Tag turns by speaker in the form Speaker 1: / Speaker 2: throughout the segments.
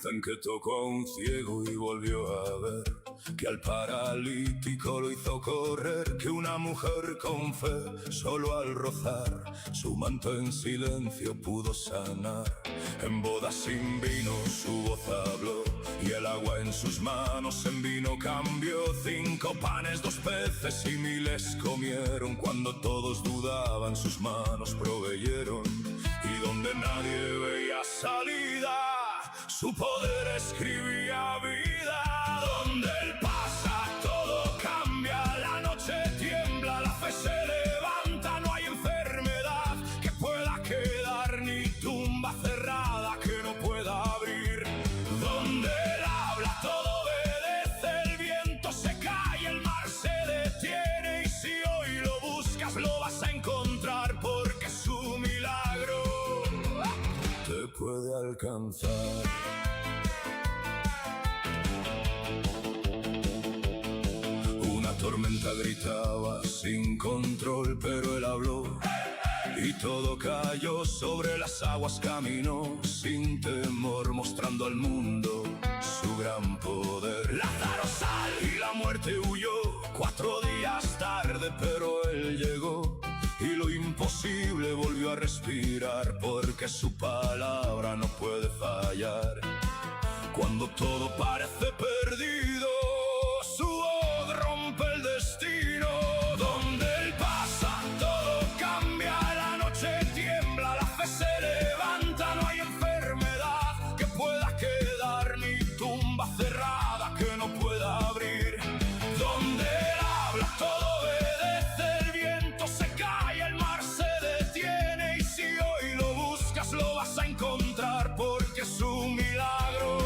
Speaker 1: Cuentan que tocó a un ciego y volvió a ver, que al paralítico lo hizo correr, que una mujer con fe, solo al rozar su manto en silencio pudo sanar. En bodas sin vino su voz habló, y el agua en sus manos en vino cambió. 5 panes, 2 peces y miles comieron. Cuando todos dudaban, sus manos proveyeron. Y donde nadie veía salida, su poder escribía vida. Donde él pasa todo cambia, la noche tiembla, la fe se levanta. No hay enfermedad que pueda quedar, ni tumba cerrada que no pueda abrir. Donde él habla todo obedece, el viento se cae, el mar se detiene. Y si hoy lo buscas lo vas a encontrar, porque su milagro te puede alcanzar. Una tormenta gritaba sin control, pero él habló y todo cayó. Sobre las aguas caminó sin temor, mostrando al mundo su gran poder. Lázaro, sal, y la muerte huyó. 4 días tarde, pero él llegó, y lo imposible volvió a respirar, porque su palabra no puede fallar. Cuando todo parece perdido, su voz rompe el destino. Donde él pasa todo cambia, la noche tiembla, la fe se levanta. No hay enfermedad que pueda quedar, ni tumba cerrada que no pueda abrir. Donde él habla todo obedece, el viento se cae, el mar se detiene. Y si hoy lo buscas lo vas a encontrar, porque su milagro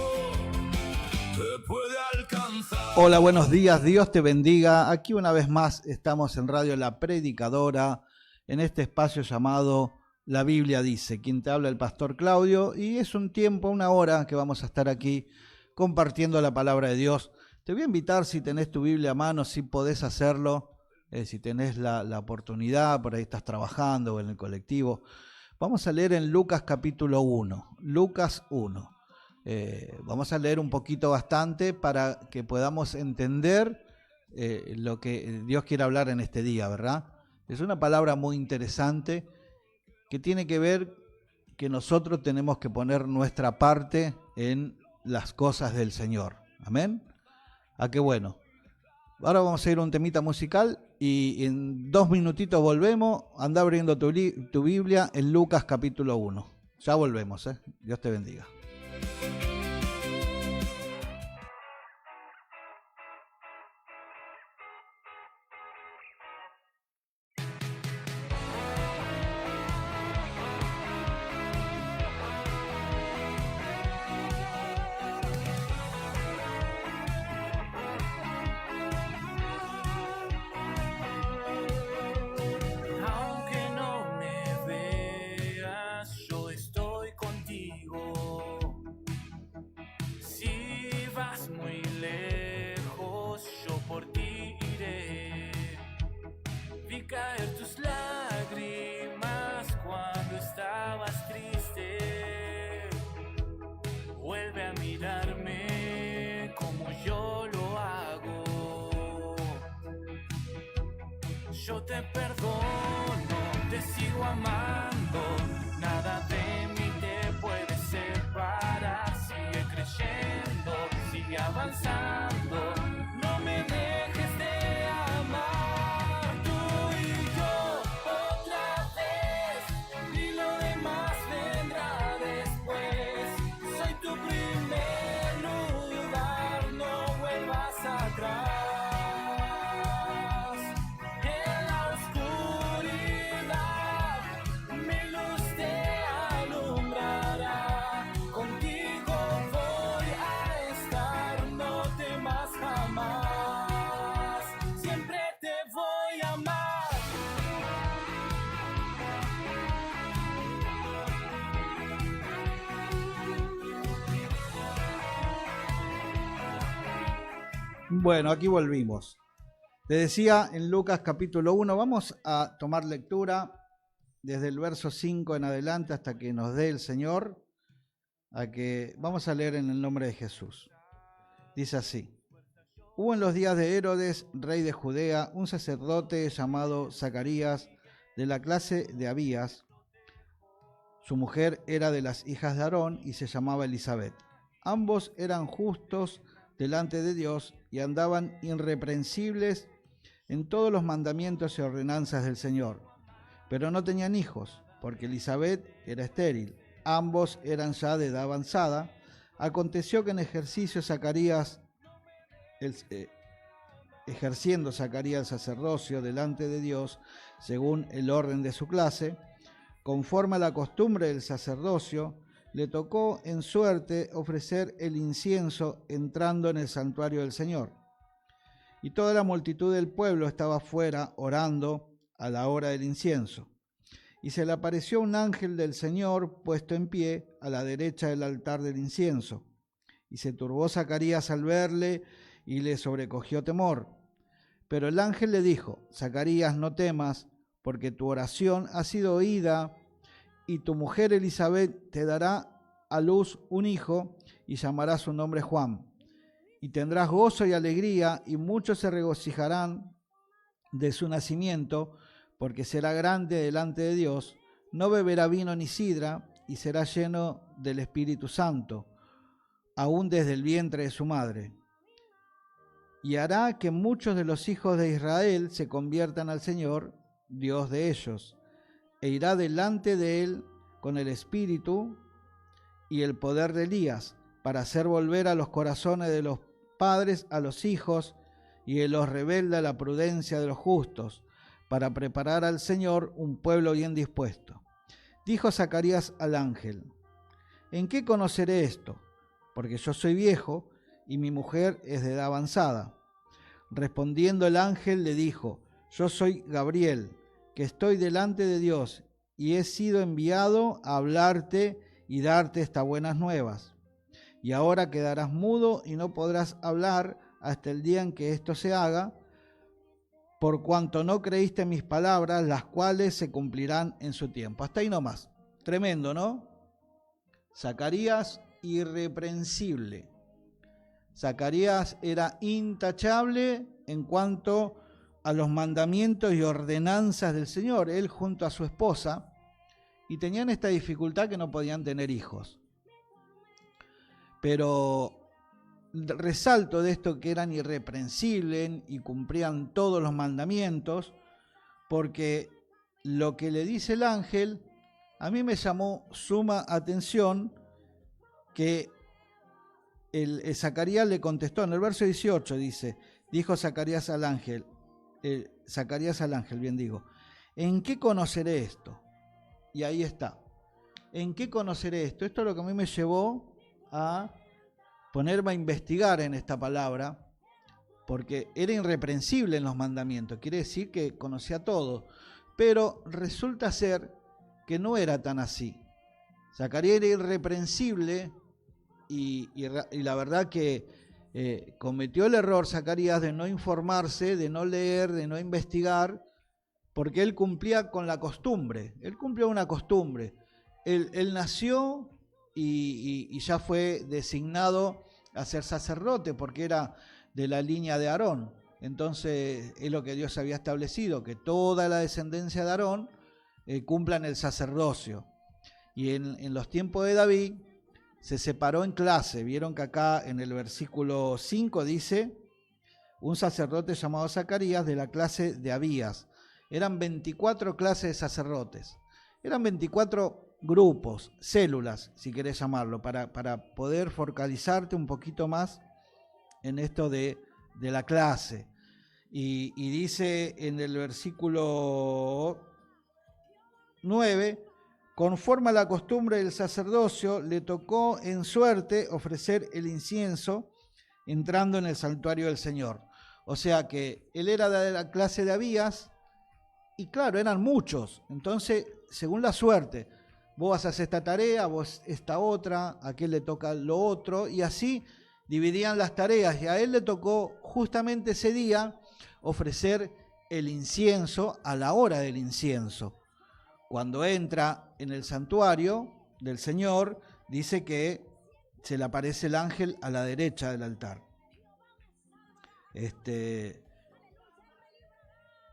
Speaker 1: te puede alcanzar.
Speaker 2: Hola, buenos días, Dios te bendiga. Aquí una vez más estamos en Radio La Predicadora, en este espacio llamado La Biblia Dice. Quien te habla, el pastor Claudio, y es un tiempo, una hora que vamos a estar aquí compartiendo la palabra de Dios. Te voy a invitar, si tenés tu Biblia a mano, si podés hacerlo, si tenés la oportunidad, por ahí estás trabajando o en el colectivo. Vamos a leer en Lucas capítulo 1, Lucas 1. Vamos a leer un poquito bastante para que podamos entender lo que Dios quiere hablar en este día, ¿verdad? Es una palabra muy interesante que tiene que ver que nosotros tenemos que poner nuestra parte en las cosas del Señor. Amén. ¿A qué bueno? Ahora vamos a ir a un temita musical y en 2 minutitos volvemos. Anda abriendo tu Biblia en Lucas capítulo 1. Ya volvemos, ¿eh? Dios te bendiga.
Speaker 3: Yo te perdono, te sigo amando, nada de mí te puede separar. Sigue creyendo, sigue avanzando, no me dejes de amar. Tú y yo otra vez, y lo demás vendrá después. Soy tu primer lugar, no vuelvas atrás.
Speaker 2: Bueno, aquí volvimos. Te decía en Lucas capítulo 1, vamos a tomar lectura desde el verso 5 en adelante hasta que nos dé el Señor. Vamos a leer en el nombre de Jesús. Dice así: hubo en los días de Herodes, rey de Judea, un sacerdote llamado Zacarías, de la clase de Abías. Su mujer era de las hijas de Aarón y se llamaba Elisabet. Ambos eran justos delante de Dios y andaban irreprensibles en todos los mandamientos y ordenanzas del Señor. Pero no tenían hijos, porque Elisabet era estéril. Ambos eran ya de edad avanzada. Aconteció que en ejerciendo Zacarías el sacerdocio delante de Dios, según el orden de su clase, conforme a la costumbre del sacerdocio, le tocó en suerte ofrecer el incienso entrando en el santuario del Señor. Y toda la multitud del pueblo estaba fuera orando a la hora del incienso. Y se le apareció un ángel del Señor puesto en pie a la derecha del altar del incienso. Y se turbó Zacarías al verle y le sobrecogió temor. Pero el ángel le dijo: Zacarías, no temas, porque tu oración ha sido oída, y tu mujer Elisabet te dará a luz un hijo, y llamará su nombre Juan. Y tendrás gozo y alegría, y muchos se regocijarán de su nacimiento, porque será grande delante de Dios. No beberá vino ni sidra, y será lleno del Espíritu Santo, aún desde el vientre de su madre. Y hará que muchos de los hijos de Israel se conviertan al Señor, Dios de ellos, e irá delante de él con el espíritu y el poder de Elías, para hacer volver a los corazones de los padres a los hijos, y de los rebeldes a la prudencia de los justos, para preparar al Señor un pueblo bien dispuesto. Dijo Zacarías al ángel: ¿en qué conoceré esto? Porque yo soy viejo, y mi mujer es de edad avanzada. Respondiendo el ángel le dijo: yo soy Gabriel, que estoy delante de Dios, y he sido enviado a hablarte y darte estas buenas nuevas. Y ahora quedarás mudo y no podrás hablar hasta el día en que esto se haga, por cuanto no creíste mis palabras, las cuales se cumplirán en su tiempo. Hasta ahí nomás. Tremendo, ¿no? Zacarías, irreprensible. Zacarías era intachable en cuanto a los mandamientos y ordenanzas del Señor, él junto a su esposa, y tenían esta dificultad que no podían tener hijos. Pero resalto de esto que eran irreprensibles y cumplían todos los mandamientos, porque lo que le dice el ángel, a mí me llamó suma atención, que Zacarías le contestó, en el verso 18 dice, dijo Zacarías al ángel, ¿en qué conoceré esto? Y ahí está. ¿En qué conoceré esto? Esto es lo que a mí me llevó a ponerme a investigar en esta palabra, porque era irreprensible en los mandamientos, quiere decir que conocía todo, pero resulta ser que no era tan así. Zacarías era irreprensible y la verdad que cometió el error Zacarías de no informarse, de no leer, de no investigar, porque él cumplía con la costumbre, él cumplió una costumbre. Él nació y ya fue designado a ser sacerdote porque era de la línea de Aarón. Entonces es lo que Dios había establecido, que toda la descendencia de Aarón cumplan el sacerdocio. Y en los tiempos de David se separó en clase. Vieron que acá en el versículo 5 dice, un sacerdote llamado Zacarías de la clase de Abías. Eran 24 clases de sacerdotes. Eran 24 grupos, células, si querés llamarlo, para poder focalizarte un poquito más en esto de la clase. Y dice en el versículo 9, conforme a la costumbre del sacerdocio, le tocó en suerte ofrecer el incienso entrando en el santuario del Señor. O sea que él era de la clase de Abías, y claro, eran muchos. Entonces, según la suerte, vos vas a hacer esta tarea, vos esta otra, a aquel le toca lo otro, y así dividían las tareas. Y a él le tocó justamente ese día ofrecer el incienso a la hora del incienso. Cuando entra en el santuario del Señor, dice que se le aparece el ángel a la derecha del altar.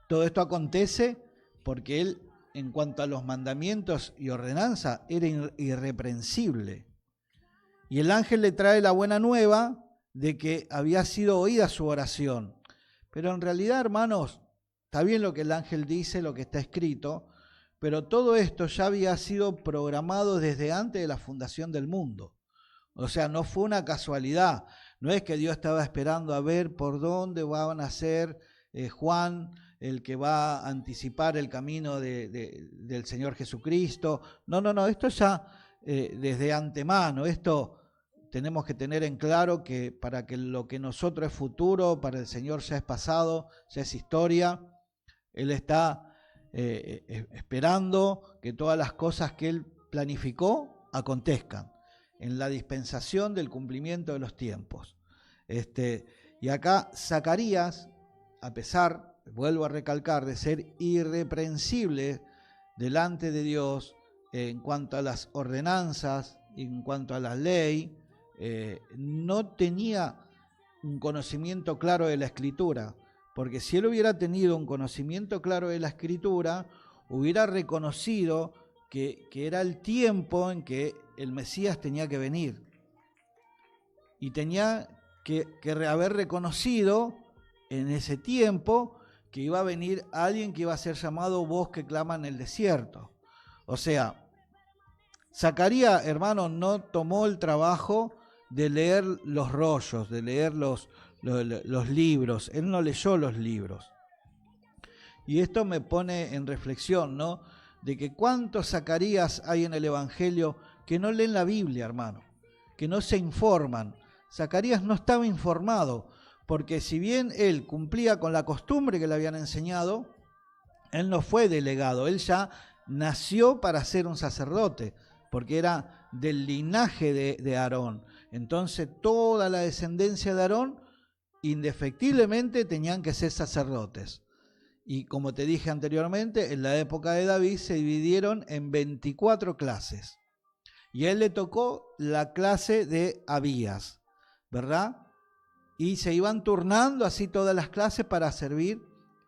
Speaker 2: Todo esto acontece porque él, en cuanto a los mandamientos y ordenanza, era irreprensible. Y el ángel le trae la buena nueva de que había sido oída su oración. Pero en realidad, hermanos, está bien lo que el ángel dice, lo que está escrito, pero todo esto ya había sido programado desde antes de la fundación del mundo. O sea, no fue una casualidad. No es que Dios estaba esperando a ver por dónde va a nacer Juan, el que va a anticipar el camino del Señor Jesucristo. No, esto ya desde antemano. Esto tenemos que tener en claro que para que lo que nosotros es futuro, para el Señor ya es pasado, ya es historia. Él está esperando que todas las cosas que Él planificó acontezcan en la dispensación del cumplimiento de los tiempos. Y acá Zacarías, a pesar, vuelvo a recalcar, de ser irreprensible delante de Dios en cuanto a las ordenanzas, en cuanto a la ley, no tenía un conocimiento claro de la Escritura, porque si él hubiera tenido un conocimiento claro de la Escritura, hubiera reconocido que era el tiempo en que el Mesías tenía que venir, y tenía que haber reconocido en ese tiempo que iba a venir alguien que iba a ser llamado voz que clama en el desierto. O sea, Zacarías, hermano, no tomó el trabajo de leer los rollos, de leer los libros. Él no leyó los libros. Y esto me pone en reflexión, ¿no? De que cuántos Zacarías hay en el Evangelio que no leen la Biblia, hermano, que no se informan. Zacarías no estaba informado, porque si bien él cumplía con la costumbre que le habían enseñado, él no fue delegado, él ya nació para ser un sacerdote, porque era del linaje de Aarón. Entonces toda la descendencia de Aarón indefectiblemente tenían que ser sacerdotes. Y como te dije anteriormente, en la época de David se dividieron en 24 clases. Y a él le tocó la clase de Abías, ¿verdad? Y se iban turnando así todas las clases para servir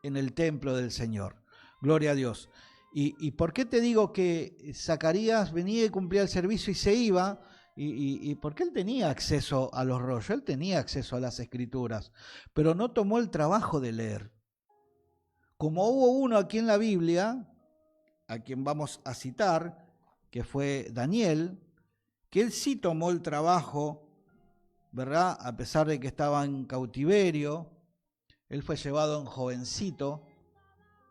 Speaker 2: en el templo del Señor. Gloria a Dios. ¿Y por qué te digo que Zacarías venía y cumplía el servicio y se iba? Y porque él tenía acceso a los rollos, él tenía acceso a las escrituras, pero no tomó el trabajo de leer. Como hubo uno aquí en la Biblia, a quien vamos a citar, que fue Daniel, que él sí tomó el trabajo, ¿verdad? A pesar de que estaba en cautiverio, él fue llevado en jovencito,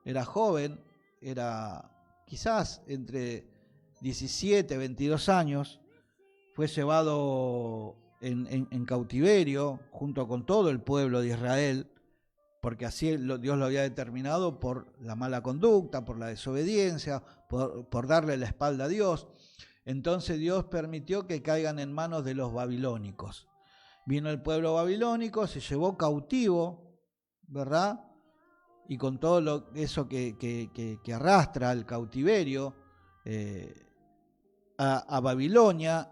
Speaker 2: era joven, era quizás entre 17 y 22 años, fue llevado en cautiverio junto con todo el pueblo de Israel, porque así Dios lo había determinado por la mala conducta, por la desobediencia, por darle la espalda a Dios. Entonces Dios permitió que caigan en manos de los babilónicos. Vino el pueblo babilónico, se llevó cautivo, ¿verdad? Y con todo eso que arrastra el cautiverio a Babilonia.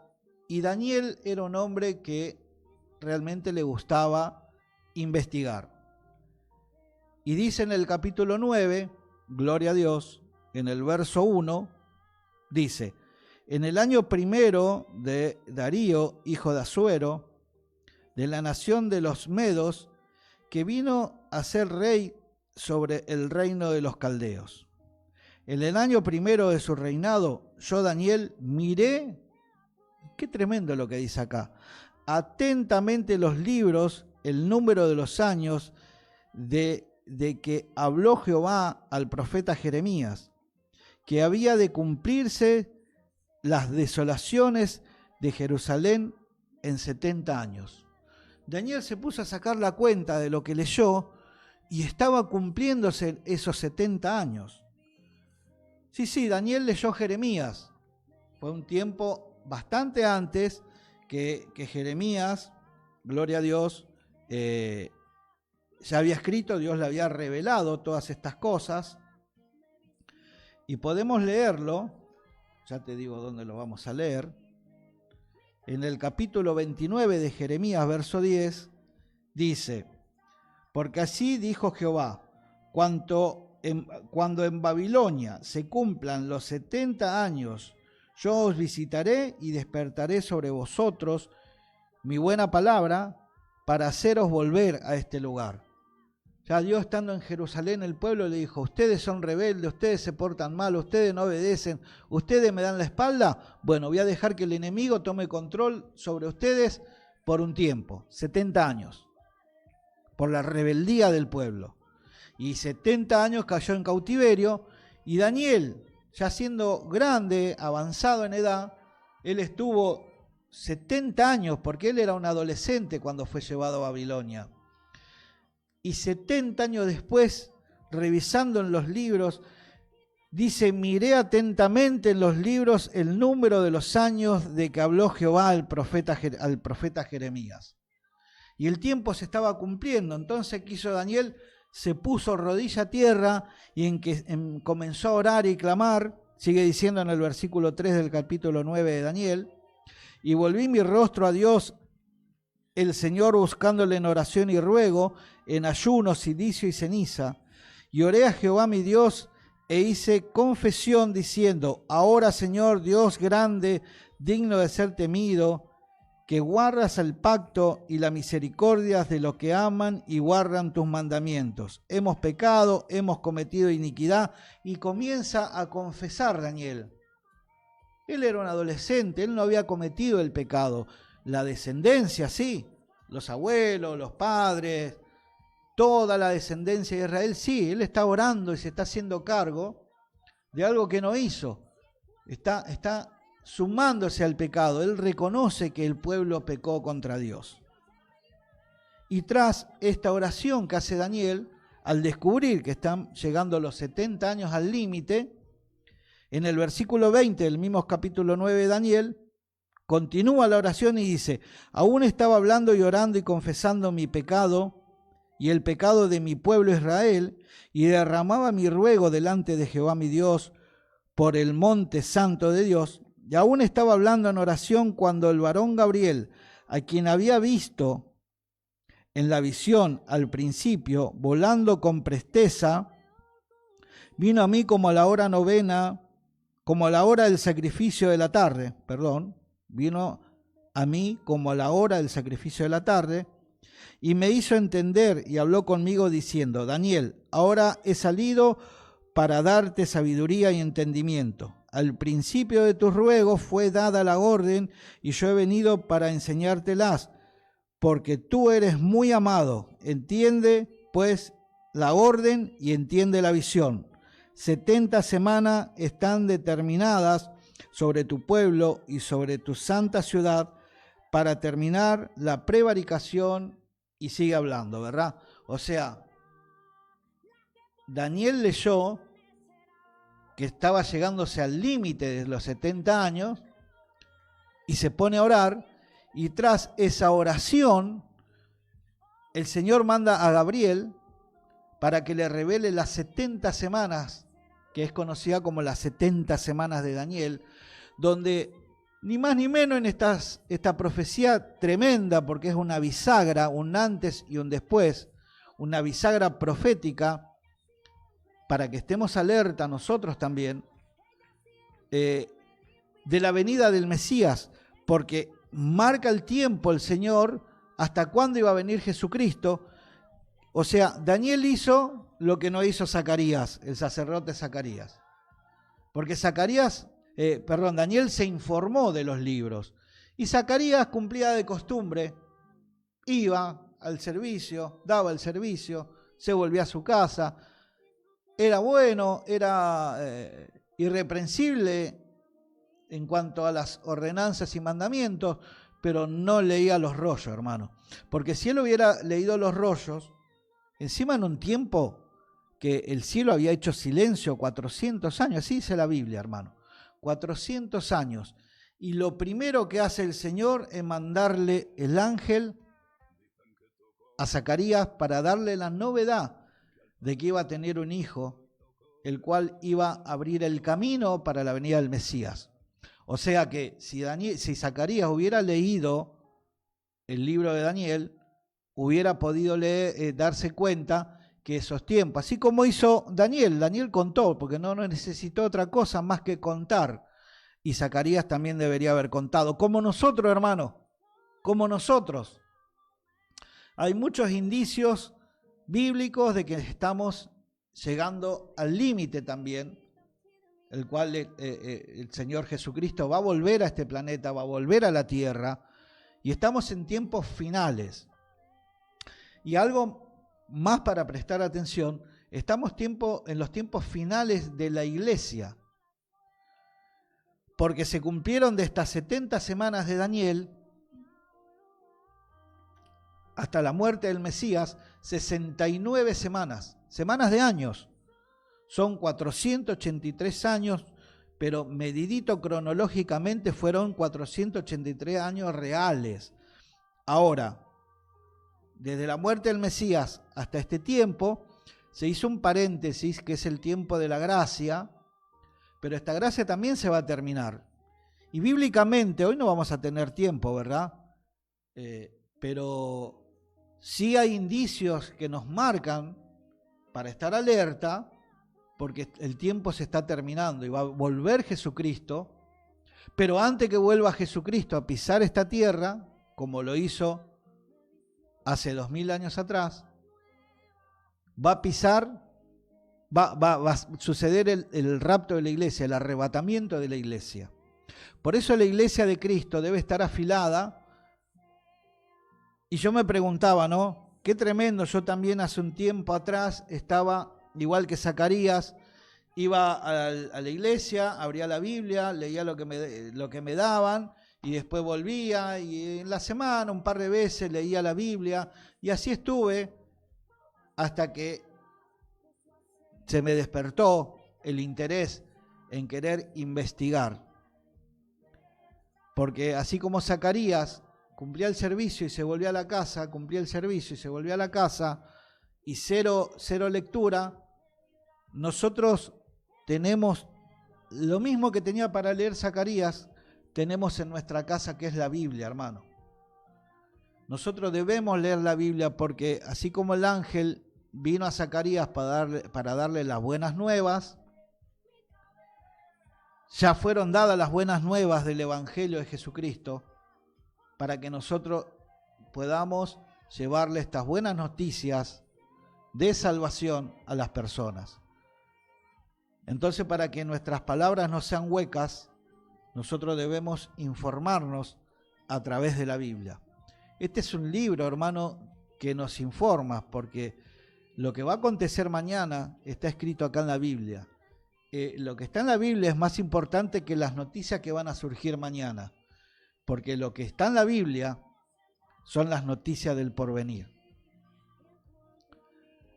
Speaker 2: Y Daniel era un hombre que realmente le gustaba investigar. Y dice en el capítulo 9, gloria a Dios, en el verso 1, dice: en el año primero de Darío, hijo de Asuero, de la nación de los Medos, que vino a ser rey sobre el reino de los caldeos. En el año primero de su reinado, yo, Daniel, miré, qué tremendo lo que dice acá, atentamente los libros, el número de los años de que habló Jehová al profeta Jeremías, que había de cumplirse las desolaciones de Jerusalén en 70 años. Daniel se puso a sacar la cuenta de lo que leyó y estaba cumpliéndose esos 70 años. Sí, Daniel leyó Jeremías. Fue un tiempo bastante antes que Jeremías, gloria a Dios, ya había escrito, Dios le había revelado todas estas cosas. Y podemos leerlo, ya te digo dónde lo vamos a leer, en el capítulo 29 de Jeremías, verso 10, dice: porque así dijo Jehová, cuando en Babilonia se cumplan los 70 años, yo os visitaré y despertaré sobre vosotros mi buena palabra para haceros volver a este lugar. Ya Dios, estando en Jerusalén, el pueblo le dijo: ustedes son rebeldes, ustedes se portan mal, ustedes no obedecen, ustedes me dan la espalda. Bueno, voy a dejar que el enemigo tome control sobre ustedes por un tiempo, 70 años, por la rebeldía del pueblo. Y 70 años cayó en cautiverio, y Daniel, ya siendo grande, avanzado en edad, él estuvo 70 años, porque él era un adolescente cuando fue llevado a Babilonia. Y 70 años después, revisando en los libros, dice: miré atentamente en los libros el número de los años de que habló Jehová al profeta Jeremías. Y el tiempo se estaba cumpliendo. Entonces, ¿qué hizo Daniel? Se puso rodilla a tierra y comenzó a orar y clamar. Sigue diciendo en el versículo 3 del capítulo 9 de Daniel: y volví mi rostro a Dios, el Señor, buscándole en oración y ruego, en ayuno, silicio y ceniza. Y oré a Jehová mi Dios e hice confesión diciendo: ahora, Señor, Dios grande, digno de ser temido, que guardas el pacto y la misericordia de los que aman y guardan tus mandamientos. Hemos pecado, hemos cometido iniquidad. Y comienza a confesar Daniel. Él era un adolescente, él no había cometido el pecado. La descendencia, sí, los abuelos, los padres, toda la descendencia de Israel, sí, él está orando y se está haciendo cargo de algo que no hizo. Está sumándose al pecado. Él reconoce que el pueblo pecó contra Dios. Y tras esta oración que hace Daniel, al descubrir que están llegando los 70 años al límite, en el versículo 20 del mismo capítulo 9 de Daniel, continúa la oración y dice: aún estaba hablando y orando y confesando mi pecado y el pecado de mi pueblo Israel, y derramaba mi ruego delante de Jehová mi Dios por el monte santo de Dios. Y aún estaba hablando en oración cuando el varón Gabriel, a quien había visto en la visión al principio, volando con presteza, vino a mí como a la hora novena, como a la hora del sacrificio de la tarde, vino a mí como a la hora del sacrificio de la tarde, y me hizo entender y habló conmigo diciendo: Daniel, ahora he salido para darte sabiduría y entendimiento. Al principio de tus ruegos fue dada la orden, y yo he venido para enseñártelas, porque tú eres muy amado. Entiende, pues, la orden y entiende la visión. 70 semanas están determinadas sobre tu pueblo y sobre tu santa ciudad para terminar la prevaricación. Y sigue hablando, ¿verdad? O sea, Daniel leyó que estaba llegándose al límite de los 70 años y se pone a orar, y tras esa oración el Señor manda a Gabriel para que le revele las 70 semanas, que es conocida como las 70 semanas de Daniel, donde ni más ni menos en esta profecía tremenda, porque es una bisagra, un antes y un después, una bisagra profética, para que estemos alerta nosotros también, de la venida del Mesías, porque marca el tiempo el Señor hasta cuándo iba a venir Jesucristo. O sea, Daniel hizo lo que no hizo Zacarías, el sacerdote Zacarías, porque Daniel se informó de los libros, y Zacarías cumplía de costumbre, iba al servicio, daba el servicio, se volvía a su casa, era bueno, era irreprensible en cuanto a las ordenanzas y mandamientos, pero no leía los rollos, hermano, porque si él hubiera leído los rollos, encima en un tiempo que el cielo había hecho silencio 400 años, así dice la Biblia, hermano, 400 años, y lo primero que hace el Señor es mandarle el ángel a Zacarías para darle la novedad de que iba a tener un hijo, el cual iba a abrir el camino para la venida del Mesías. O sea que si Zacarías hubiera leído el libro de Daniel, hubiera podido darse cuenta que esos tiempos, así como hizo Daniel contó, porque no necesitó otra cosa más que contar, y Zacarías también debería haber contado, como nosotros, hermano, como nosotros. Hay muchos indicios bíblicos de que estamos llegando al límite también, el cual el Señor Jesucristo va a volver a este planeta, va a volver a la tierra, y estamos en tiempos finales. Y algo más para prestar atención, estamos en los tiempos finales de la iglesia, porque se cumplieron de estas 70 semanas de Daniel hasta la muerte del Mesías, 69 semanas, semanas de años. Son 483 años, pero medidito cronológicamente fueron 483 años reales. Ahora, desde la muerte del Mesías hasta este tiempo, se hizo un paréntesis que es el tiempo de la gracia, pero esta gracia también se va a terminar. Y bíblicamente, hoy no vamos a tener tiempo, ¿verdad? Pero sí hay indicios que nos marcan para estar alerta, porque el tiempo se está terminando y va a volver Jesucristo, pero antes que vuelva Jesucristo a pisar esta tierra, como lo hizo hace 2000 años atrás, va a suceder el rapto de la iglesia, el arrebatamiento de la iglesia. Por eso la iglesia de Cristo debe estar afilada. Y yo me preguntaba, ¿no? Qué tremendo, yo también hace un tiempo atrás estaba, igual que Zacarías, iba a la iglesia, abría la Biblia, leía lo que me daban, y después volvía, y en la semana un par de veces leía la Biblia, y así estuve hasta que se me despertó el interés en querer investigar. Porque así como Zacarías cumplía el servicio y se volvía a la casa, cumplía el servicio y se volvía a la casa, y cero lectura, nosotros tenemos lo mismo que tenía para leer Zacarías, tenemos en nuestra casa, que es la Biblia, hermano. Nosotros debemos leer la Biblia porque así como el ángel vino a Zacarías para darle las buenas nuevas, ya fueron dadas las buenas nuevas del Evangelio de Jesucristo para que nosotros podamos llevarle estas buenas noticias de salvación a las personas. Entonces, para que nuestras palabras no sean huecas, nosotros debemos informarnos a través de la Biblia. Este es un libro, hermano, que nos informa, porque lo que va a acontecer mañana está escrito acá en la Biblia. Lo que está en la Biblia es más importante que las noticias que van a surgir mañana, porque lo que está en la Biblia son las noticias del porvenir.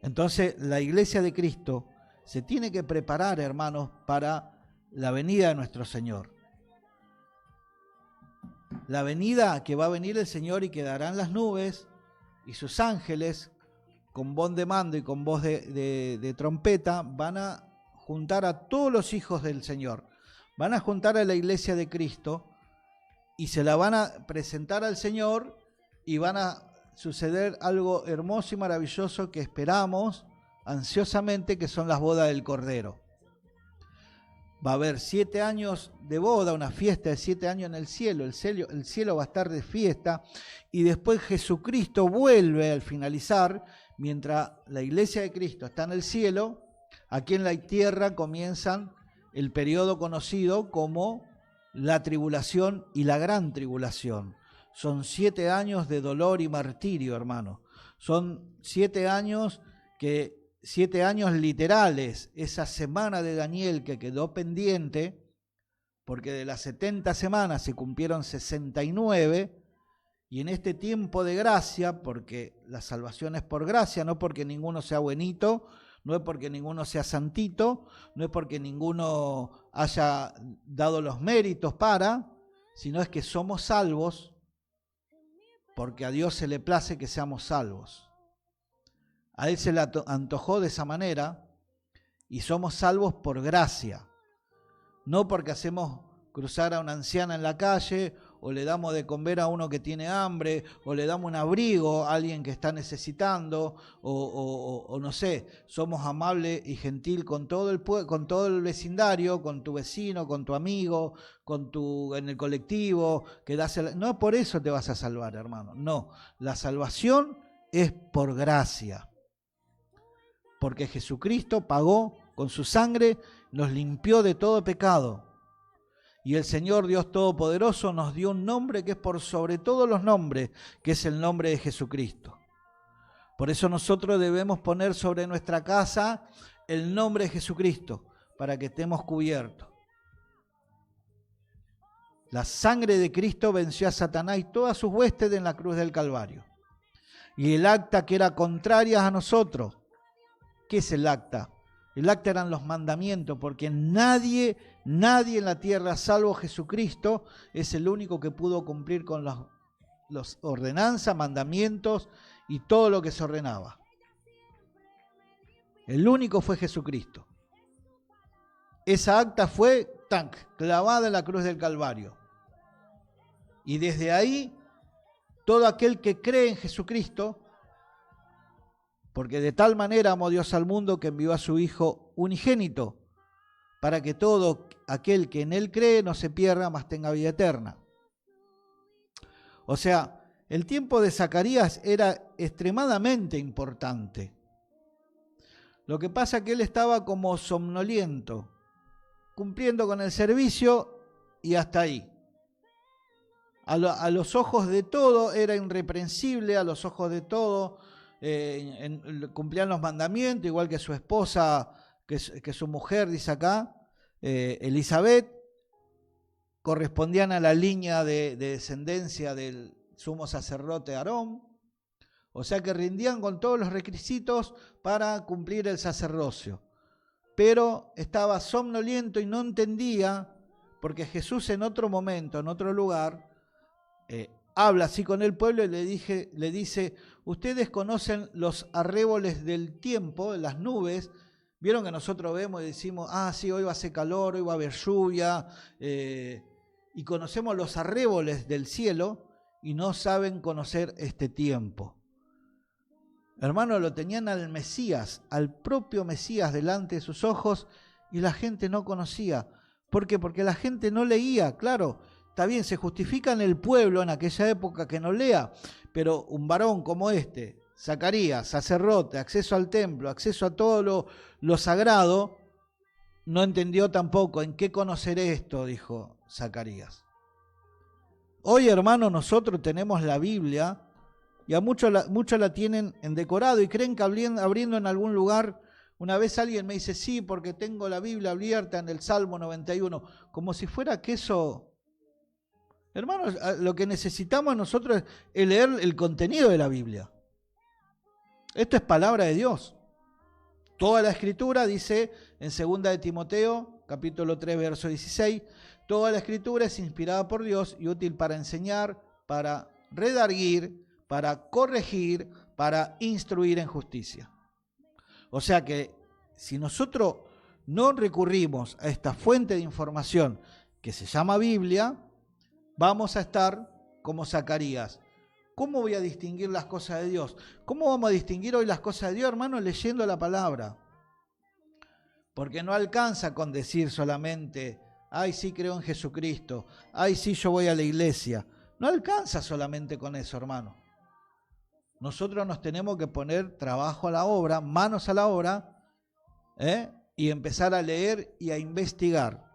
Speaker 2: Entonces, la iglesia de Cristo se tiene que preparar, hermanos, para la venida de nuestro Señor. La venida que va a venir el Señor y quedarán las nubes y sus ángeles con voz de mando y con voz de trompeta van a juntar a todos los hijos del Señor. Van a juntar a la iglesia de Cristo y se la van a presentar al Señor y van a suceder algo hermoso y maravilloso que esperamos ansiosamente, que son las bodas del Cordero. Va a haber 7 años de boda, una fiesta de 7 años en el cielo. El cielo va a estar de fiesta y después Jesucristo vuelve al finalizar. Mientras la iglesia de Cristo está en el cielo, aquí en la tierra comienzan el periodo conocido como la tribulación y la gran tribulación. Son 7 años de dolor y martirio, hermano. Son 7 años 7 años literales, esa semana de Daniel que quedó pendiente, porque de las 70 semanas se cumplieron 69, y en este tiempo de gracia, porque la salvación es por gracia, no porque ninguno sea buenito, no es porque ninguno sea santito, no es porque ninguno haya dado los méritos sino es que somos salvos, porque a Dios se le place que seamos salvos. A Él se le antojó de esa manera y somos salvos por gracia, no porque hacemos cruzar a una anciana en la calle, o le damos de comer a uno que tiene hambre, o le damos un abrigo a alguien que está necesitando, o no sé, somos amables y gentil con todo el vecindario, con tu vecino, con tu amigo, en el colectivo, no por eso te vas a salvar, hermano. No, la salvación es por gracia. Porque Jesucristo pagó con su sangre, nos limpió de todo pecado. Y el Señor Dios Todopoderoso nos dio un nombre que es por sobre todos los nombres, que es el nombre de Jesucristo. Por eso nosotros debemos poner sobre nuestra casa el nombre de Jesucristo, para que estemos cubiertos. La sangre de Cristo venció a Satanás y todas sus huestes en la cruz del Calvario. Y el acta que era contraria a nosotros, ¿qué es el acta? El acta eran los mandamientos, porque nadie en la tierra, salvo Jesucristo, es el único que pudo cumplir con los ordenanzas, mandamientos y todo lo que se ordenaba. El único fue Jesucristo. Esa acta fue clavada en la cruz del Calvario. Y desde ahí, todo aquel que cree en Jesucristo, porque de tal manera amó Dios al mundo que envió a su Hijo unigénito, para que todo aquel que en Él cree no se pierda, mas tenga vida eterna. O sea, el tiempo de Zacarías era extremadamente importante. Lo que pasa es que él estaba como somnoliento, cumpliendo con el servicio y hasta ahí. A los ojos de todo era irreprensible, a los ojos de todo cumplían los mandamientos, igual que su esposa, que su mujer, dice acá, Elizabeth, correspondían a la línea de descendencia del sumo sacerdote Aarón, o sea que rindían con todos los requisitos para cumplir el sacerdocio, pero estaba somnoliento y no entendía, porque Jesús en otro momento, en otro lugar, habla así con el pueblo y le dice, ustedes conocen los arréboles del tiempo, las nubes. Vieron que nosotros vemos y decimos, sí, hoy va a hacer calor, hoy va a haber lluvia, y conocemos los arréboles del cielo y no saben conocer este tiempo. Hermano, lo tenían al Mesías, al propio Mesías delante de sus ojos, y la gente no conocía. ¿Por qué? Porque la gente no leía, claro. Está bien, se justifica en el pueblo en aquella época que no lea, pero un varón como este, Zacarías, sacerdote, acceso al templo, acceso a todo lo sagrado, no entendió tampoco. ¿En qué conoceré esto?, dijo Zacarías. Hoy, hermano, nosotros tenemos la Biblia y a muchos la tienen en decorado y creen que abriendo en algún lugar. Una vez alguien me dice, sí, porque tengo la Biblia abierta en el Salmo 91, como si fuera que eso... Hermanos, lo que necesitamos nosotros es leer el contenido de la Biblia. Esto es palabra de Dios. Toda la Escritura, dice en 2 de Timoteo, capítulo 3, verso 16, toda la Escritura es inspirada por Dios y útil para enseñar, para redarguir, para corregir, para instruir en justicia. O sea que si nosotros no recurrimos a esta fuente de información que se llama Biblia, vamos a estar como Zacarías. ¿Cómo voy a distinguir las cosas de Dios? ¿Cómo vamos a distinguir hoy las cosas de Dios, hermano? Leyendo la palabra. Porque no alcanza con decir solamente, ay, sí creo en Jesucristo, ay, sí yo voy a la iglesia. No alcanza solamente con eso, hermano. Nosotros nos tenemos que poner trabajo a la obra, manos a la obra, y empezar a leer y a investigar.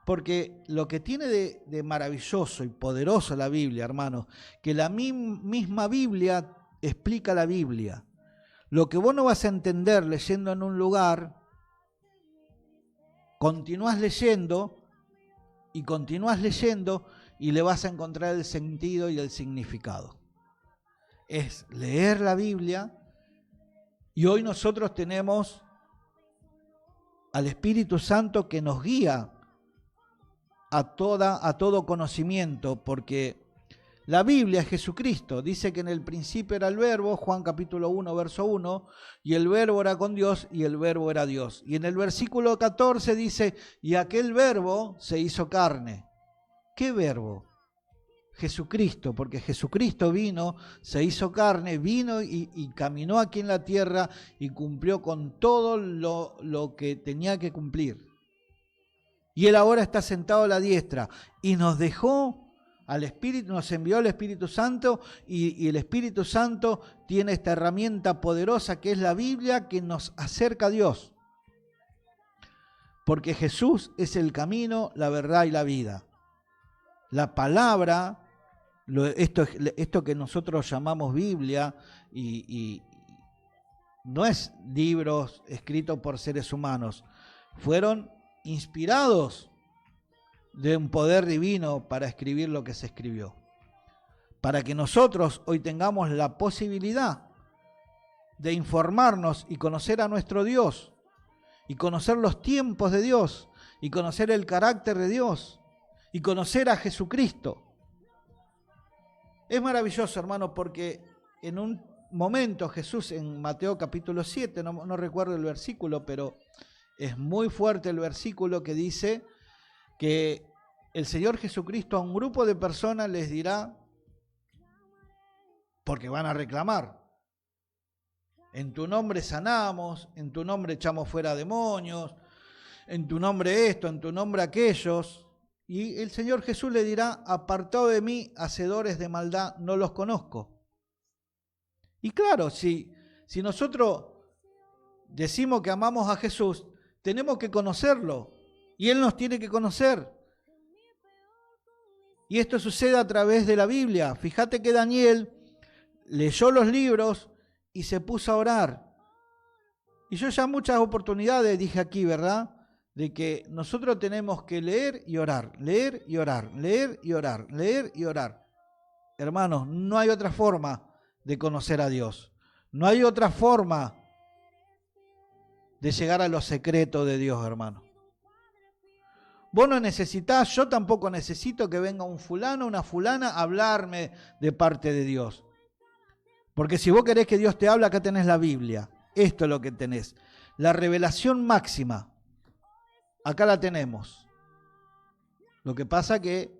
Speaker 2: Porque lo que tiene de maravilloso y poderoso la Biblia, hermano, que la misma Biblia explica la Biblia. Lo que vos no vas a entender leyendo en un lugar, continúas leyendo y le vas a encontrar el sentido y el significado. Es leer la Biblia, y hoy nosotros tenemos al Espíritu Santo que nos guía a todo conocimiento, porque la Biblia es Jesucristo. Dice que en el principio era el Verbo, Juan capítulo 1, verso 1, y el Verbo era con Dios, y el Verbo era Dios. Y en el versículo 14 dice, y aquel Verbo se hizo carne. ¿Qué verbo? Jesucristo, porque Jesucristo vino, se hizo carne, vino y caminó aquí en la tierra y cumplió con todo lo que tenía que cumplir. Y Él ahora está sentado a la diestra y nos dejó al Espíritu, nos envió al Espíritu Santo y el Espíritu Santo tiene esta herramienta poderosa que es la Biblia que nos acerca a Dios. Porque Jesús es el camino, la verdad y la vida. La palabra, esto que nosotros llamamos Biblia, y no es libros escritos por seres humanos, fueron inspirados de un poder divino para escribir lo que se escribió. Para que nosotros hoy tengamos la posibilidad de informarnos y conocer a nuestro Dios, y conocer los tiempos de Dios, y conocer el carácter de Dios, y conocer a Jesucristo. Es maravilloso, hermano, porque en un momento Jesús en Mateo capítulo 7, no recuerdo el versículo, pero es muy fuerte el versículo que dice que el Señor Jesucristo a un grupo de personas les dirá, porque van a reclamar, en tu nombre sanamos, en tu nombre echamos fuera demonios, en tu nombre esto, en tu nombre aquellos. Y el Señor Jesús le dirá, apartado de mí, hacedores de maldad, no los conozco. Y claro, si nosotros decimos que amamos a Jesús, tenemos que conocerlo. Y Él nos tiene que conocer. Y esto sucede a través de la Biblia. Fíjate que Daniel leyó los libros y se puso a orar. Y yo ya muchas oportunidades dije aquí, ¿verdad?, de que nosotros tenemos que leer y orar, leer y orar, leer y orar, leer y orar. Hermanos, no hay otra forma de conocer a Dios. No hay otra forma de llegar a los secretos de Dios, hermano. Vos no necesitás, yo tampoco necesito que venga un fulano, una fulana a hablarme de parte de Dios. Porque si vos querés que Dios te hable, acá tenés la Biblia. Esto es lo que tenés. La revelación máxima. Acá la tenemos. Lo que pasa que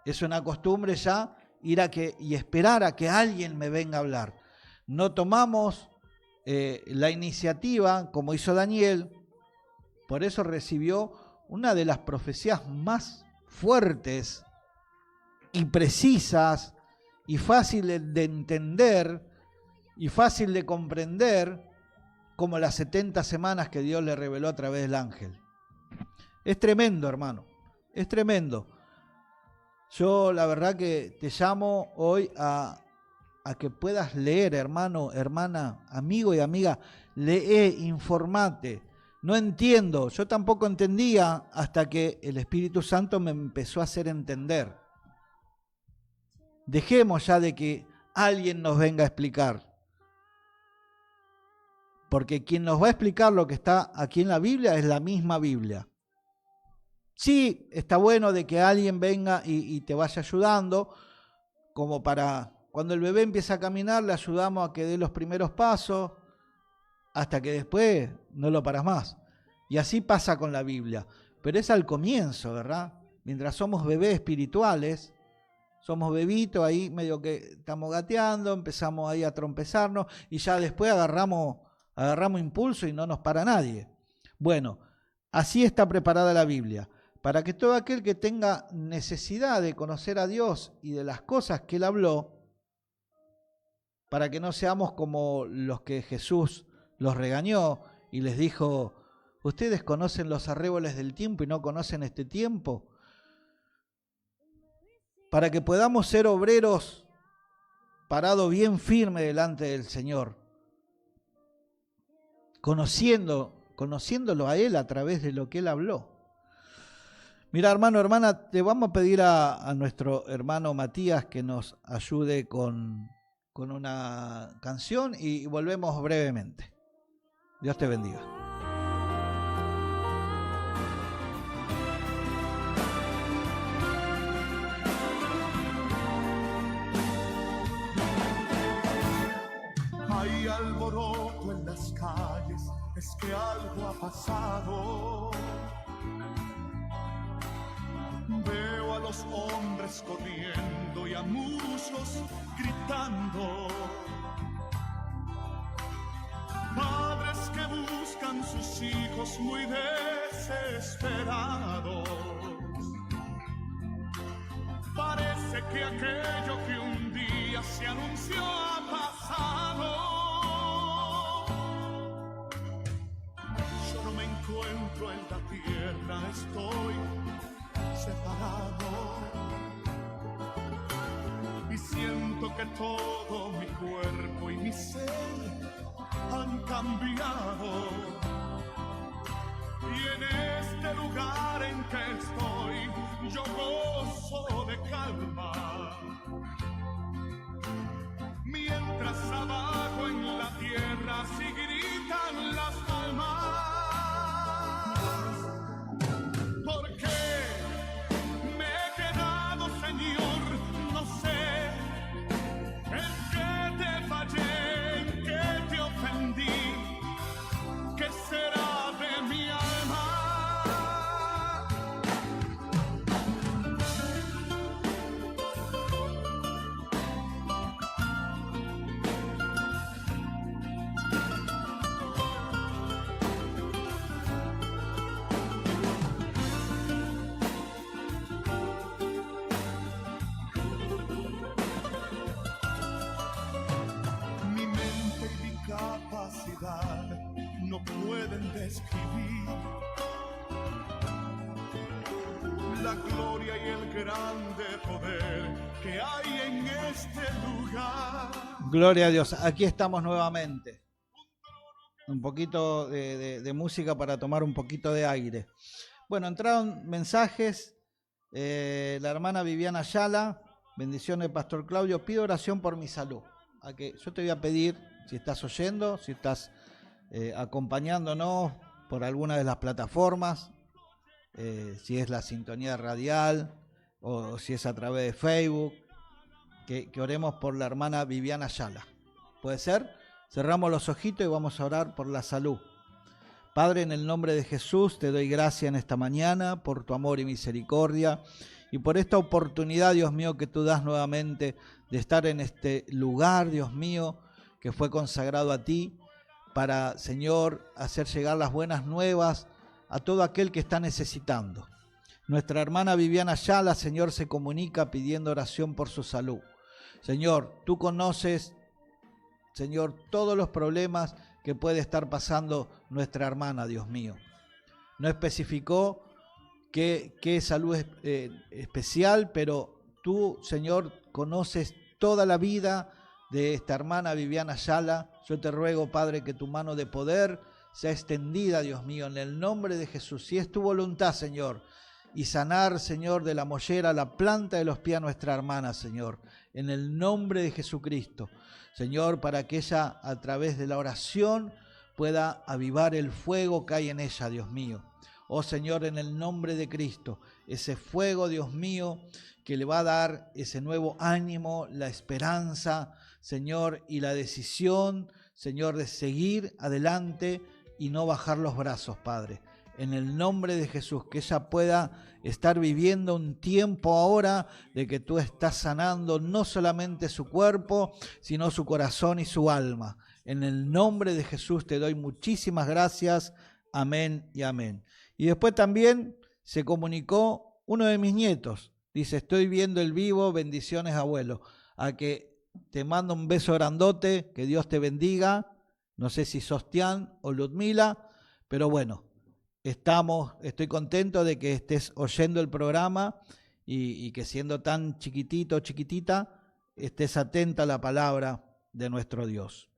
Speaker 2: es una costumbre ya ir y esperar a que alguien me venga a hablar. No tomamos la iniciativa como hizo Daniel. Por eso recibió una de las profecías más fuertes y precisas y fáciles de entender y fácil de comprender, como las 70 semanas que Dios le reveló a través del ángel. Es tremendo, hermano, es tremendo. Yo la verdad que te llamo hoy a que puedas leer, hermano, hermana, amigo y amiga, lee, informate. No entiendo, yo tampoco entendía hasta que el Espíritu Santo me empezó a hacer entender. Dejemos ya de que alguien nos venga a explicar. Porque quien nos va a explicar lo que está aquí en la Biblia es la misma Biblia. Sí, está bueno de que alguien venga y te vaya ayudando, como para cuando el bebé empieza a caminar, le ayudamos a que dé los primeros pasos, hasta que después no lo paras más. Y así pasa con la Biblia. Pero es al comienzo, ¿verdad? Mientras somos bebés espirituales, somos bebitos ahí, medio que estamos gateando, empezamos ahí a trompezarnos y ya después agarramos impulso y no nos para nadie. Bueno, así está preparada la Biblia, para que todo aquel que tenga necesidad de conocer a Dios y de las cosas que Él habló, para que no seamos como los que Jesús los regañó y les dijo, ¿ustedes conocen los arreboles del tiempo y no conocen este tiempo? Para que podamos ser obreros parados bien firme delante del Señor, conociéndolo a Él a través de lo que Él habló. Mira, hermano, hermana, te vamos a pedir a nuestro hermano Matías que nos ayude con una canción y volvemos brevemente. Dios te bendiga.
Speaker 4: Hay alboroto en las calles, es que algo ha pasado. los hombres corriendo y a muchos gritando. Padres que buscan sus hijos muy desesperados. Parece que aquello que un día se anunció ha pasado. Yo no me encuentro en la tierra, estoy separado. Y siento que todo mi cuerpo y mi ser han cambiado. Y en este lugar en que estoy, yo gozo de calma. Mientras abajo en la tierra sí gritan las almas. ¿Por qué me he quedado, Señor? No sé. ¿En qué te fallé? ¿En qué te ofendí? ¿Qué será de mi alma? Mi mente y mi capacidad no pueden describir la gloria y el grande poder que hay en este lugar.
Speaker 2: Gloria a Dios. Aquí estamos nuevamente. Un poquito de música para tomar un poquito de aire. Bueno, entraron mensajes. La hermana Viviana Ayala, bendiciones, Pastor Claudio, pido oración por mi salud. Yo te voy a pedir, si estás oyendo, si estás acompañándonos por alguna de las plataformas, si es la sintonía radial o si es a través de Facebook, que oremos por la hermana Viviana Ayala. ¿Puede ser? Cerramos los ojitos y vamos a orar por la salud. Padre, en el nombre de Jesús, te doy gracias en esta mañana por tu amor y misericordia y por esta oportunidad, Dios mío, que tú das nuevamente de estar en este lugar, Dios mío, que fue consagrado a ti para, Señor, hacer llegar las buenas nuevas a todo aquel que está necesitando. Nuestra hermana Viviana Ayala, Señor, se comunica pidiendo oración por su salud. Señor, tú conoces, Señor, todos los problemas que puede estar pasando nuestra hermana, Dios mío. No especificó qué salud es especial, pero tú, Señor, conoces toda la vida de esta hermana Viviana Ayala. Yo te ruego, Padre, que tu mano de poder sea extendida, Dios mío, en el nombre de Jesús. Si es tu voluntad, Señor, y sanar, Señor, de la mollera la planta de los pies a nuestra hermana, Señor, en el nombre de Jesucristo. Señor, para que ella, a través de la oración, pueda avivar el fuego que hay en ella, Dios mío. Oh Señor, en el nombre de Cristo, ese fuego, Dios mío, que le va a dar ese nuevo ánimo, la esperanza, Señor, y la decisión, Señor, de seguir adelante y no bajar los brazos, Padre. En el nombre de Jesús, que ella pueda estar viviendo un tiempo ahora de que tú estás sanando no solamente su cuerpo, sino su corazón y su alma. En el nombre de Jesús te doy muchísimas gracias. Amén y amén. Y después también se comunicó uno de mis nietos. Dice, estoy viendo el vivo, bendiciones, abuelo. A que te mando un beso grandote, que Dios te bendiga. No sé si sos Tian o Ludmila, pero bueno. Estoy contento de que estés oyendo el programa y que siendo tan chiquitito o chiquitita, estés atenta a la palabra de nuestro Dios.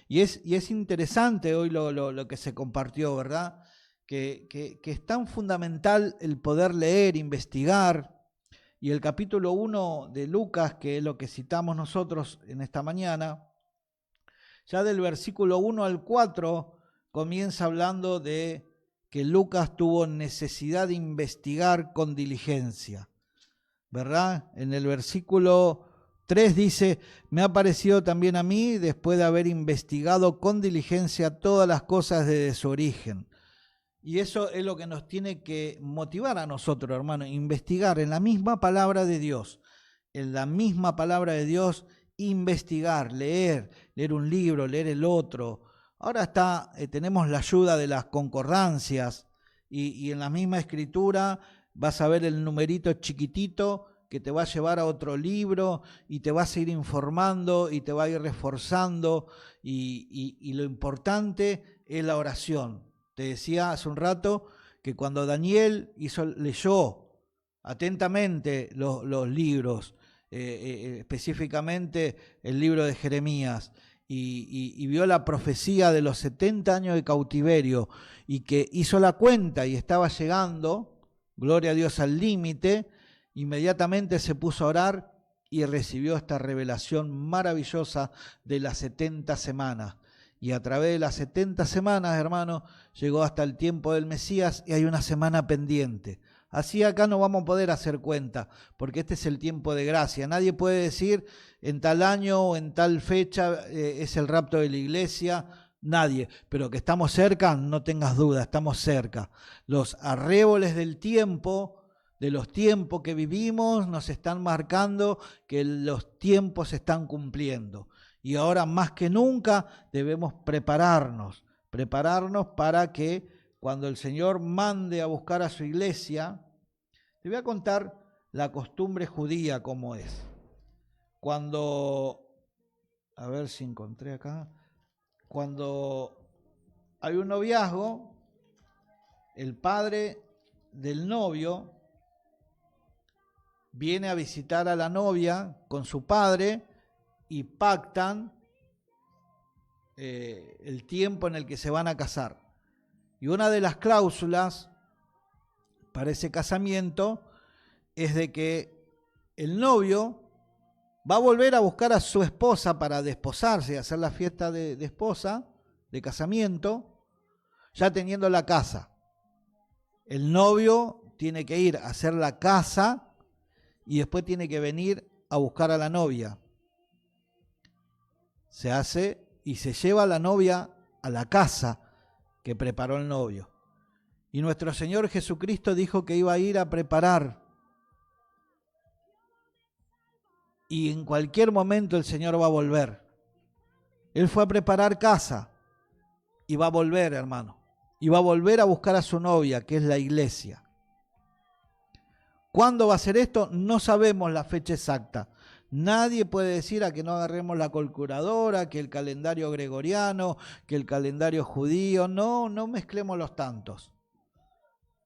Speaker 2: Y es interesante hoy lo que se compartió, ¿verdad? Que es tan fundamental el poder leer, investigar. Y el capítulo 1 de Lucas, que es lo que citamos nosotros en esta mañana, ya del versículo 1 al 4 comienza hablando de que Lucas tuvo necesidad de investigar con diligencia, ¿verdad? En el versículo 3 dice, me ha parecido también a mí, después de haber investigado con diligencia todas las cosas desde su origen. Y eso es lo que nos tiene que motivar a nosotros, hermano, investigar en la misma palabra de Dios, en la misma palabra de Dios, investigar, leer un libro, leer el otro. Ahora tenemos la ayuda de las concordancias y en la misma escritura vas a ver el numerito chiquitito que te va a llevar a otro libro y te vas a ir informando y te va a ir reforzando y lo importante es la oración. Te decía hace un rato que cuando Daniel leyó atentamente los libros, específicamente el libro de Jeremías, y vio la profecía de los 70 años de cautiverio y que hizo la cuenta y estaba llegando, gloria a Dios, al límite, inmediatamente se puso a orar y recibió esta revelación maravillosa de las 70 semanas. Y a través de las 70 semanas, hermano, llegó hasta el tiempo del Mesías y hay una semana pendiente. Así acá no vamos a poder hacer cuenta, porque este es el tiempo de gracia. Nadie puede decir en tal año o en tal fecha es el rapto de la iglesia, nadie. Pero que estamos cerca, no tengas duda, estamos cerca. Los arréboles del tiempo, de los tiempos que vivimos, nos están marcando que los tiempos se están cumpliendo. Y ahora más que nunca debemos prepararnos para que cuando el Señor mande a buscar a su iglesia, te voy a contar la costumbre judía cómo es. Cuando, a ver si encontré acá, cuando hay un noviazgo, el padre del novio viene a visitar a la novia con su padre y pactan el tiempo en el que se van a casar. Y una de las cláusulas para ese casamiento es de que el novio va a volver a buscar a su esposa para desposarse y hacer la fiesta de esposa, de casamiento, ya teniendo la casa. El novio tiene que ir a hacer la casa y después tiene que venir a buscar a la novia. Se hace y se lleva a la novia a la casa que preparó el novio. Y nuestro Señor Jesucristo dijo que iba a ir a preparar. Y en cualquier momento el Señor va a volver. Él fue a preparar casa y va a volver, hermano. Y va a volver a buscar a su novia, que es la iglesia. ¿Cuándo va a ser esto? No sabemos la fecha exacta. Nadie puede decir a que no agarremos la calculadora, que el calendario gregoriano, que el calendario judío. No mezclemos los tantos.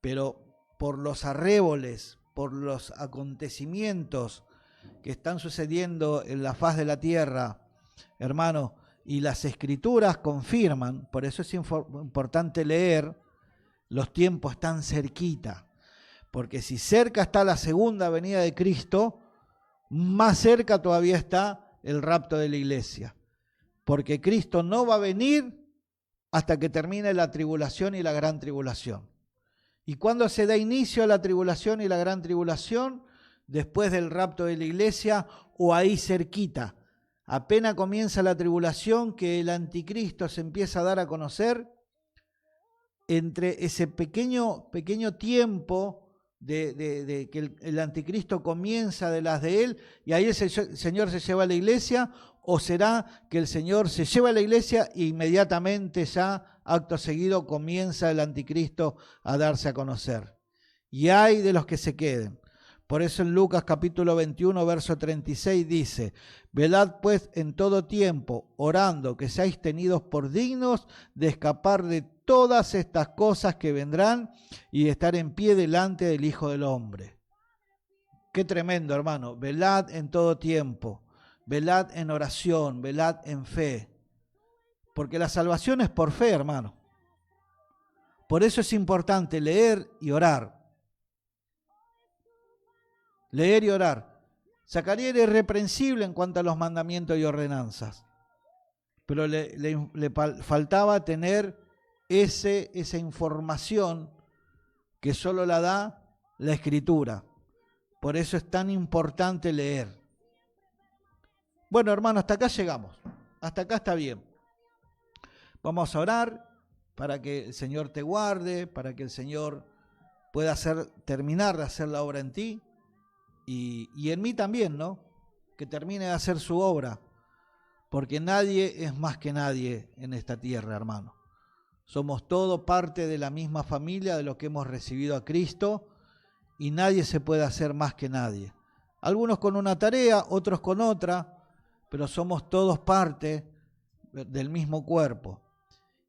Speaker 2: Pero por los arréboles, por los acontecimientos que están sucediendo en la faz de la tierra, hermano, y las escrituras confirman, por eso es importante leer, los tiempos están cerquita. Porque si cerca está la segunda venida de Cristo, más cerca todavía está el rapto de la iglesia. Porque Cristo no va a venir hasta que termine la tribulación y la gran tribulación. ¿Y cuándo se da inicio a la tribulación y la gran tribulación? Después del rapto de la iglesia o ahí cerquita. Apenas comienza la tribulación, que el anticristo se empieza a dar a conocer, entre ese pequeño tiempo de que el anticristo comienza de las de él, y ahí el Señor se lleva a la iglesia, o será que el Señor se lleva a la iglesia e inmediatamente ya, acto seguido, comienza el anticristo a darse a conocer. Y hay de los que se queden. Por eso en Lucas capítulo 21, verso 36 dice: velad pues en todo tiempo, orando que seáis tenidos por dignos de escapar de todas estas cosas que vendrán y de estar en pie delante del Hijo del Hombre. Qué tremendo, hermano. Velad en todo tiempo, velad en oración, velad en fe. Porque la salvación es por fe, hermano. Por eso es importante leer y orar. Leer y orar. Zacarías era irreprensible en cuanto a los mandamientos y ordenanzas, pero le faltaba tener esa información que solo la da la Escritura. Por eso es tan importante leer. Bueno, hermano, hasta acá llegamos. Hasta acá está bien. Vamos a orar para que el Señor te guarde, para que el Señor pueda terminar de hacer la obra en ti y en mí también, ¿no? Que termine de hacer su obra, porque nadie es más que nadie en esta tierra, hermano. Somos todos parte de la misma familia, de lo que hemos recibido a Cristo, y nadie se puede hacer más que nadie. Algunos con una tarea, otros con otra, pero somos todos parte del mismo cuerpo.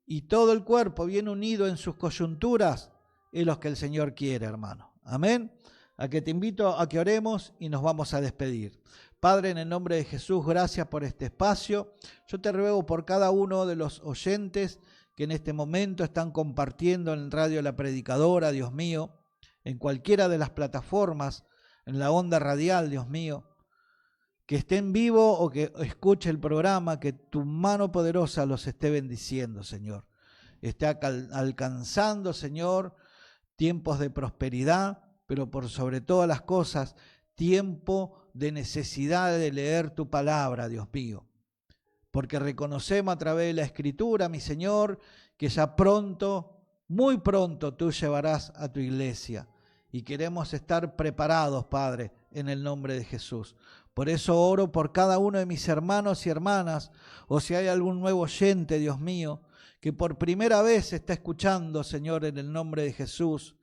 Speaker 2: Y todo el cuerpo bien unido en sus coyunturas es lo que el Señor quiere, hermano. Amén. A que te invito a que oremos y nos vamos a despedir. Padre, en el nombre de Jesús, gracias por este espacio. Yo te ruego por cada uno de los oyentes que en este momento están compartiendo en Radio La Predicadora, Dios mío, en cualquiera de las plataformas, en la onda radial, Dios mío, que estén vivos o que escuche el programa, que tu mano poderosa los esté bendiciendo, Señor. Esté alcanzando, Señor, tiempos de prosperidad, pero por sobre todas las cosas, tiempo de necesidad de leer tu palabra, Dios mío. Porque reconocemos a través de la Escritura, mi Señor, que ya pronto, muy pronto, tú llevarás a tu iglesia. Y queremos estar preparados, Padre, en el nombre de Jesús. Por eso oro por cada uno de mis hermanos y hermanas, o si hay algún nuevo oyente, Dios mío, que por primera vez está escuchando, Señor, en el nombre de Jesús,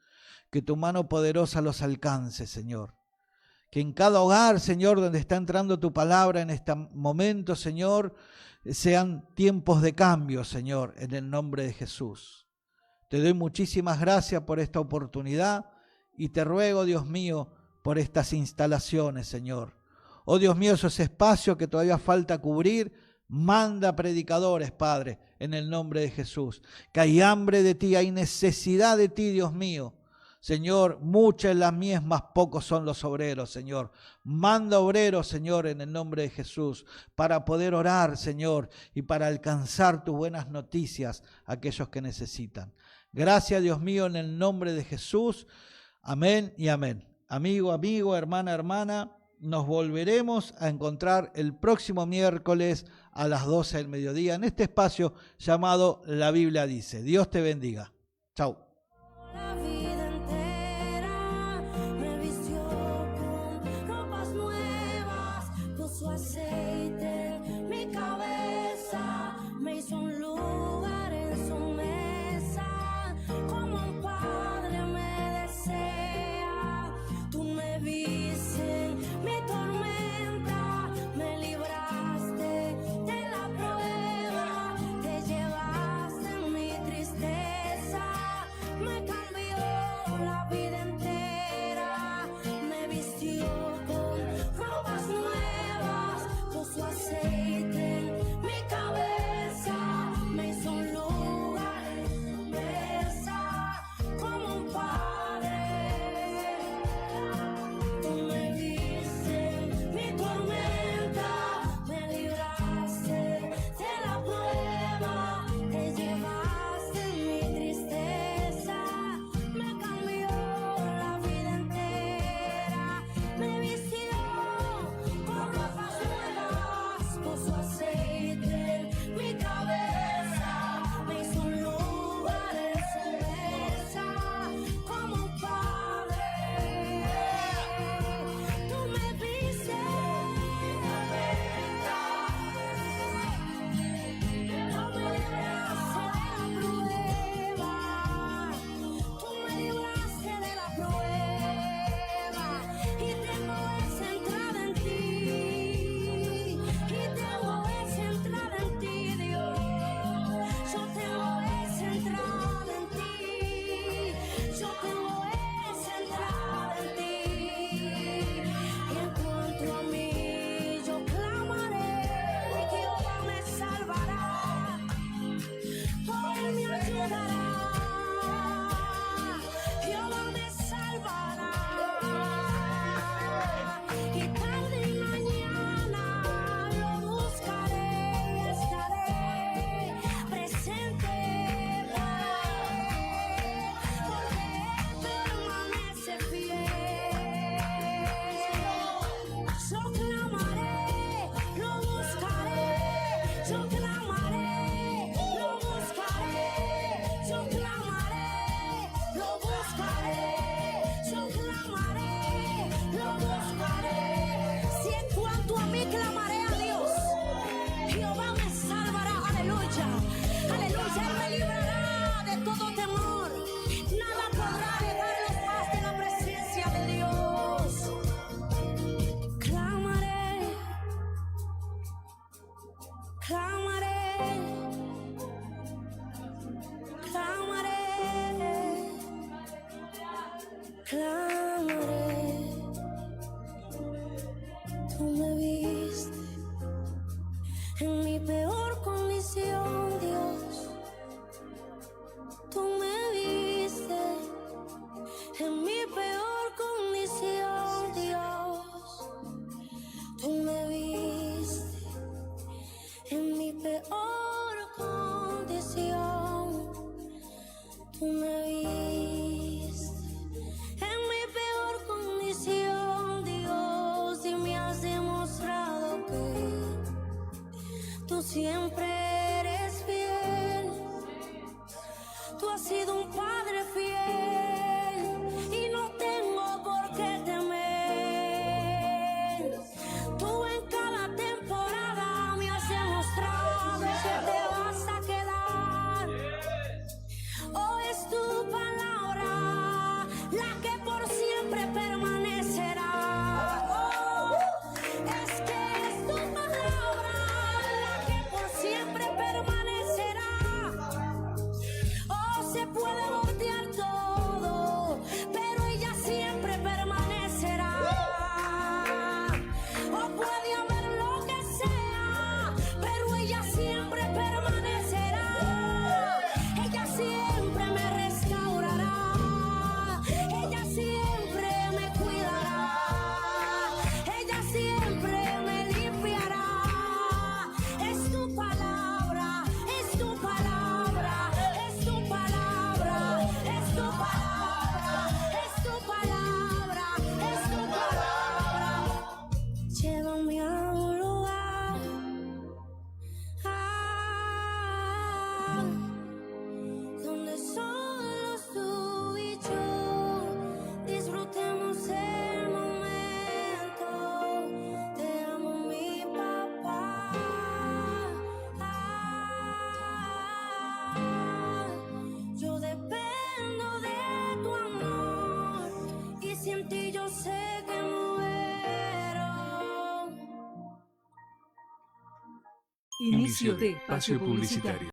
Speaker 2: que tu mano poderosa los alcance, Señor. Que en cada hogar, Señor, donde está entrando tu palabra en este momento, Señor, sean tiempos de cambio, Señor, en el nombre de Jesús. Te doy muchísimas gracias por esta oportunidad y te ruego, Dios mío, por estas instalaciones, Señor. Oh Dios mío, esos espacios que todavía falta cubrir, manda predicadores, Padre, en el nombre de Jesús. Que hay hambre de ti, hay necesidad de ti, Dios mío. Señor, muchas las miesmas, pocos son los obreros, Señor. Manda obreros, Señor, en el nombre de Jesús, para poder orar, Señor, y para alcanzar tus buenas noticias a aquellos que necesitan. Gracias, Dios mío, en el nombre de Jesús. Amén y amén. Amigo, hermana, hermana, nos volveremos a encontrar el próximo miércoles a las 12 del mediodía en este espacio llamado La Biblia Dice. Dios te bendiga. Chau.
Speaker 5: siempre eres fiel. Tú has sido un padre fiel y no tengo por qué temer. Tú en cada temporada me has demostrado que te vas a quedar. Oh, es tu palabra la que por siempre permanecerá. Oh, es que es tu palabra la que por siempre permanecerá. Oh, se puede voltear todo, pero ella siempre permanecerá. Oh, puede haber lo que sea, pero ella siempre permanecerá. Ella siempre me restaurará. Ella siempre me cuidará. Ella siempre me limpiará. Es tu palabra, es tu palabra, es tu palabra, es tu palabra, es tu palabra, es tu palabra. Llévame a un lugar donde solos tú y yo disfrutemos el momento. Te amo, mi papá. Yo dependo de tu amor y sin ti yo sé que muero.
Speaker 6: Inicio de espacio publicitario.